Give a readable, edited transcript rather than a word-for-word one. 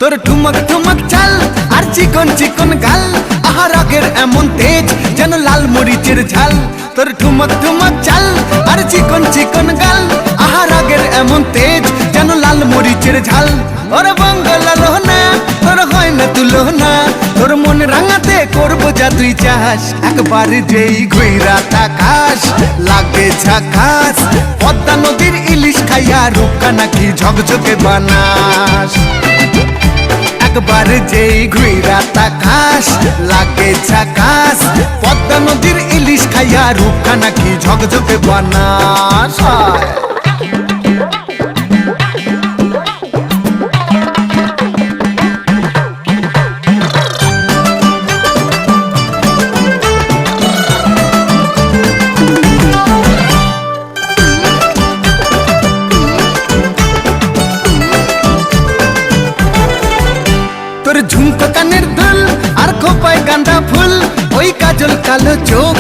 তোর ঠুমক ঠুমক চাল আর চিকন চিকন গাল, আহা রাগের এমন তেজ যেন লাল মরিচের ঝাল। তোর ঠুমক ঠুমক চাল আর চিকন চিকন গাল, আহা রাগের এমন তেজ যেন লাল মরিচের ঝাল। ওরে বাঙ্গালা লোহনা তোর হয় না তুলনা, তোর মন রাঙাতে করবো যা তুই চাস। একবার যেই ঘুইরা তাকাস লাগে ঝাকাস, পদ্মা নদীর ইলিশ খাইয়া রূপকা নাকি ঝকঝকে বানাস। একবার যেই ঘুইরা তাকাস লাগে ঝাকাস, পদ্মা নদীর ইলিশ খাইয়া রূপকা নাকি ঝকঝকে বানাস। তোর ঝুমকো কানের দুল আর খোপায় গাঁদা ফুল, ওই কাজল কালো চোখ